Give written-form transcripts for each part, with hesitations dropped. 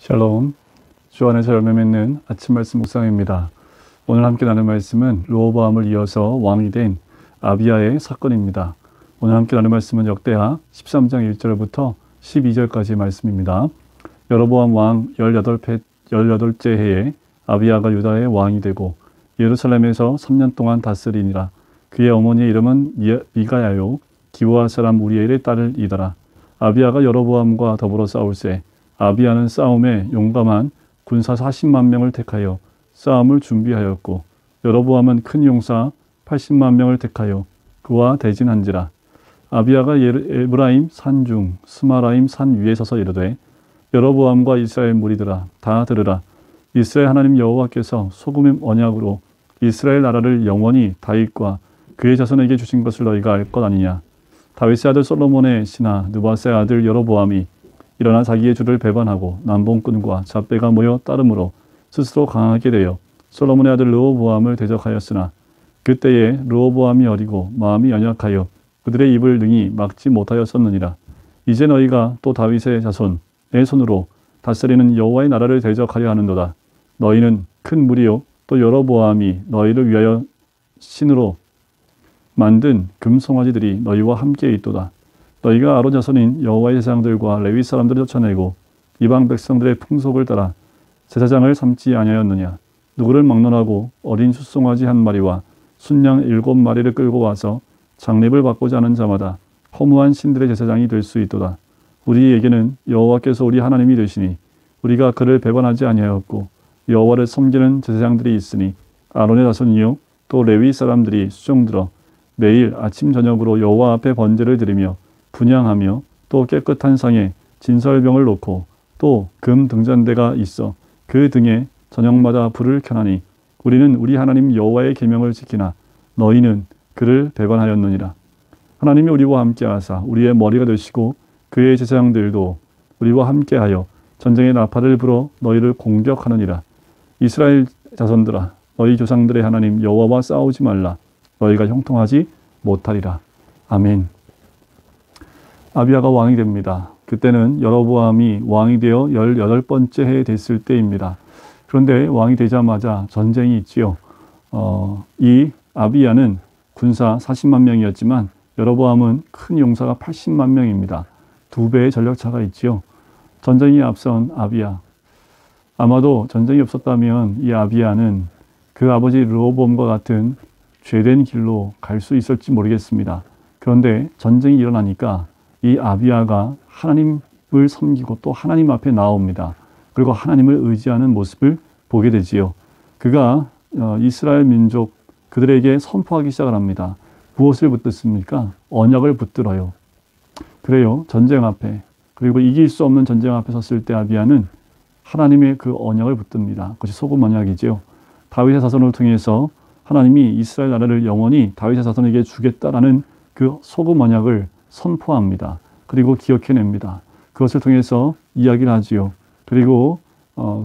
샬롬, 주 안에서 열매 맺는 아침 말씀 묵상입니다. 오늘 함께 나눌 말씀은 르호보암을 이어서 왕이 된 아비야의 사건입니다. 오늘 함께 나눌 말씀은 역대하 13장 1절부터 12절까지 말씀입니다. 여로보암 왕 18째 해에 아비야가 유다의 왕이 되고 예루살렘에서 3년 동안 다스리니라. 그의 어머니의 이름은 미가야요 기브아 사람 우리엘의 딸이더라. 아비야가 여로보암과 더불어 싸울새 아비야는 싸움에 용감한 군사 40만 명을 택하여 싸움을 준비하였고 여로보암은 큰 용사 80만 명을 택하여 그와 대진한지라. 아비야가 에브라임 산중 스마라임 산 위에 서서 이르되 여로보암과 이스라엘 무리들아 다 들으라. 이스라엘 하나님 여호와께서 소금 언약으로 이스라엘 나라를 영원히 다윗과 그의 자손에게 주신 것을 너희가 알 것 아니냐. 다윗의 아들 솔로몬의 신하 느밧의 아들 여로보암이 일어나 자기의 주를 배반하고 남봉꾼과 잡배가 모여 따름으로 스스로 강하게 되어 솔로몬의 아들 르호보암을 대적하였으나 그때에 르호보암이 어리고 마음이 연약하여 그들의 입을 능히 막지 못하였었느니라. 이제 너희가 또 다윗의 자손의 손으로 다스리는 여호와의 나라를 대적하려 하는도다. 너희는 큰 무리요 또 여로보암이 너희를 위하여 신으로 만든 금송아지들이 너희와 함께 있도다. 너희가 아론 자손인 여호와의 제사장들과 레위 사람들을 쫓아내고 이방 백성들의 풍속을 따라 제사장을 삼지 아니하였느냐. 누구를 막론하고 어린 숫송아지 한 마리와 순양 7마리를 끌고 와서 장립을 받고자 하는 자마다 허무한 신들의 제사장이 될 수 있도다. 우리에게는 여호와께서 우리 하나님이 되시니 우리가 그를 배반하지 아니하였고 여호와를 섬기는 제사장들이 있으니 아론의 자손이요 또 레위 사람들이 수종들어 매일 아침 저녁으로 여호와 앞에 번제를 드리며 분향하며 또 깨끗한 상에 진설병을 놓고 또 금 등잔대가 있어 그 등에 저녁마다 불을 켜나니 우리는 우리 하나님 여호와의 계명을 지키나 너희는 그를 배반하였느니라. 하나님이 우리와 함께하사 우리의 머리가 되시고 그의 제사장들도 우리와 함께하여 전쟁의 나팔을 불어 너희를 공격하느니라. 이스라엘 자손들아 너희 조상들의 하나님 여호와와 싸우지 말라. 너희가 형통하지 못하리라. 아멘. 아비야가 왕이 됩니다. 그때는 여로보암이 왕이 되어 18번째 해에 됐을 때입니다. 그런데 왕이 되자마자 전쟁이 있지요. 이 아비야는 군사 40만 명이었지만 여로보암은 큰 용사가 80만 명입니다. 2배의 전력차가 있지요. 전쟁이 앞선 아비야. 아마도 전쟁이 없었다면 이 아비야는 그 아버지 르호보암과 같은 죄된 길로 갈 수 있을지 모르겠습니다. 그런데 전쟁이 일어나니까 이 아비야가 하나님을 섬기고 또 하나님 앞에 나옵니다. 그리고 하나님을 의지하는 모습을 보게 되지요. 그가 이스라엘 민족 그들에게 선포하기 시작을 합니다. 무엇을 붙들습니까? 언약을 붙들어요. 그래요. 전쟁 앞에 그리고 이길 수 없는 전쟁 앞에 섰을 때 아비야는 하나님의 그 언약을 붙듭니다. 그것이 소금 언약이지요. 다윗의 자손을 통해서 하나님이 이스라엘 나라를 영원히 다윗의 자손에게 주겠다라는 그 소금 언약을 선포합니다. 그리고 기억해냅니다. 그것을 통해서 이야기를 하지요. 그리고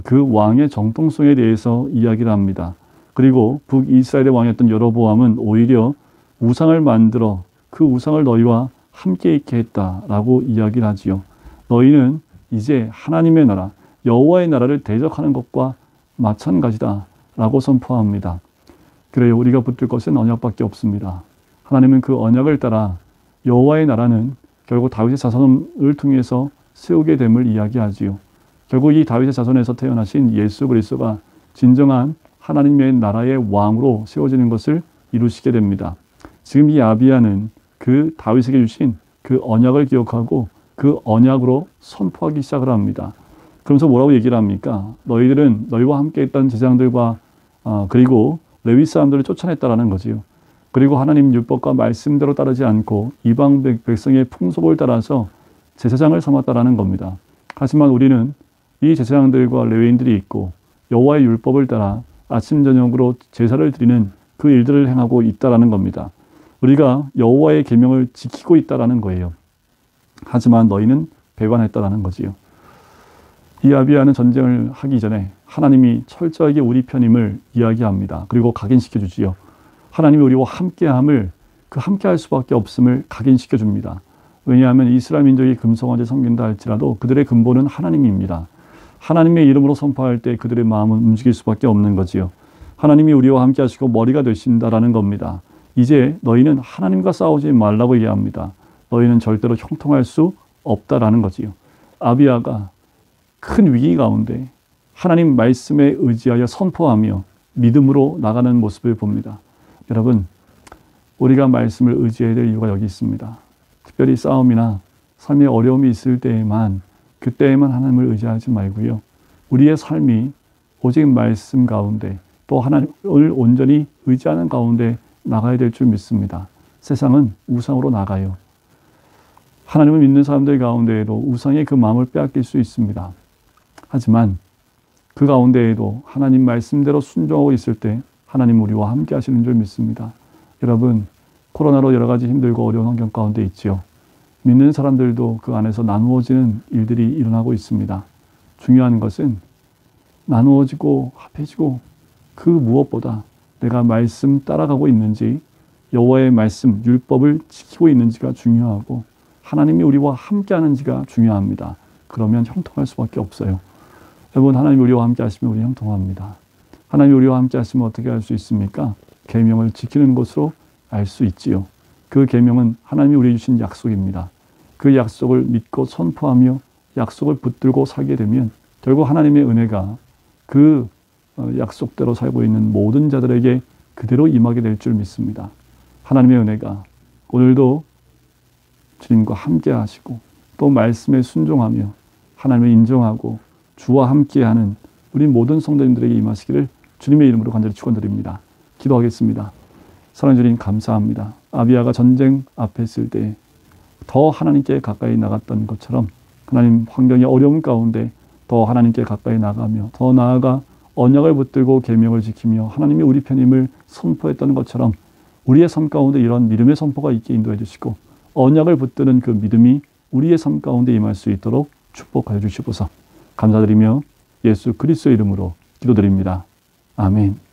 그 왕의 정통성에 대해서 이야기를 합니다. 그리고 북이스라엘의 왕이었던 여로보암은 오히려 우상을 만들어 그 우상을 너희와 함께 있게 했다라고 이야기를 하지요. 너희는 이제 하나님의 나라, 여호와의 나라를 대적하는 것과 마찬가지다라고 선포합니다. 그래요. 우리가 붙들 것은 언약밖에 없습니다. 하나님은 그 언약을 따라 여호와의 나라는 결국 다윗의 자손을 통해서 세우게 됨을 이야기하지요. 결국 이 다윗의 자손에서 태어나신 예수 그리스도가 진정한 하나님의 나라의 왕으로 세워지는 것을 이루시게 됩니다. 지금 이 아비야는 그 다윗에게 주신 그 언약을 기억하고 그 언약으로 선포하기 시작을 합니다. 그러면서 뭐라고 얘기를 합니까? 너희들은 너희와 함께 있던 제사장들과 그리고 레위 사람들을 쫓아냈다라는 거지요. 그리고 하나님 율법과 말씀대로 따르지 않고 이방 백성의 풍속을 따라서 제사장을 삼았다라는 겁니다. 하지만 우리는 이 제사장들과 레위인들이 있고 여호와의 율법을 따라 아침 저녁으로 제사를 드리는 그 일들을 행하고 있다라는 겁니다. 우리가 여호와의 계명을 지키고 있다라는 거예요. 하지만 너희는 배반했다라는 거지요. 이 아비야는 전쟁을 하기 전에 하나님이 철저하게 우리 편임을 이야기합니다. 그리고 각인시켜 주지요. 하나님이 우리와 함께함을 그 함께할 수밖에 없음을 각인시켜 줍니다. 왜냐하면 이스라엘 민족이 금송아지 섬긴다 할지라도 그들의 근본은 하나님입니다. 하나님의 이름으로 선포할 때 그들의 마음은 움직일 수밖에 없는 거지요. 하나님이 우리와 함께 하시고 머리가 되신다라는 겁니다. 이제 너희는 하나님과 싸우지 말라고 얘기합니다. 너희는 절대로 형통할 수 없다라는 거지요. 아비야가 큰 위기 가운데 하나님 말씀에 의지하여 선포하며 믿음으로 나가는 모습을 봅니다. 여러분, 우리가 말씀을 의지해야 될 이유가 여기 있습니다. 특별히 싸움이나 삶에 어려움이 있을 때에만, 그때에만 하나님을 의지하지 말고요. 우리의 삶이 오직 말씀 가운데 또 하나님을 온전히 의지하는 가운데 나가야 될 줄 믿습니다. 세상은 우상으로 나가요. 하나님을 믿는 사람들 가운데에도 우상의 그 마음을 빼앗길 수 있습니다. 하지만 그 가운데에도 하나님 말씀대로 순종하고 있을 때 하나님 우리와 함께 하시는 줄 믿습니다. 여러분, 코로나로 여러 가지 힘들고 어려운 환경 가운데 있지요. 믿는 사람들도 그 안에서 나누어지는 일들이 일어나고 있습니다. 중요한 것은 나누어지고 합해지고 그 무엇보다 내가 말씀 따라가고 있는지, 여호와의 말씀, 율법을 지키고 있는지가 중요하고 하나님이 우리와 함께 하는지가 중요합니다. 그러면 형통할 수밖에 없어요. 여러분, 하나님 우리와 함께 하시면 우리 형통합니다. 하나님 우리와 함께 하시면 어떻게 할 수 있습니까? 계명을 지키는 것으로 알 수 있지요. 그 계명은 하나님이 우리에게 주신 약속입니다. 그 약속을 믿고 선포하며 약속을 붙들고 살게 되면 결국 하나님의 은혜가 그 약속대로 살고 있는 모든 자들에게 그대로 임하게 될 줄 믿습니다. 하나님의 은혜가 오늘도 주님과 함께 하시고 또 말씀에 순종하며 하나님을 인정하고 주와 함께하는 우리 모든 성도님들에게 임하시기를 주님의 이름으로 간절히 축원드립니다. 기도하겠습니다. 사랑하는 주님, 감사합니다. 아비야가 전쟁 앞에 있을 때 더 하나님께 가까이 나갔던 것처럼 하나님 환경의 어려움 가운데 더 하나님께 가까이 나가며 더 나아가 언약을 붙들고 계명을 지키며 하나님이 우리 편임을 선포했던 것처럼 우리의 삶 가운데 이런 믿음의 선포가 있게 인도해 주시고 언약을 붙드는 그 믿음이 우리의 삶 가운데 임할 수 있도록 축복하여 주시옵소서. 감사드리며 예수 그리스도의 이름으로 기도드립니다. 아멘.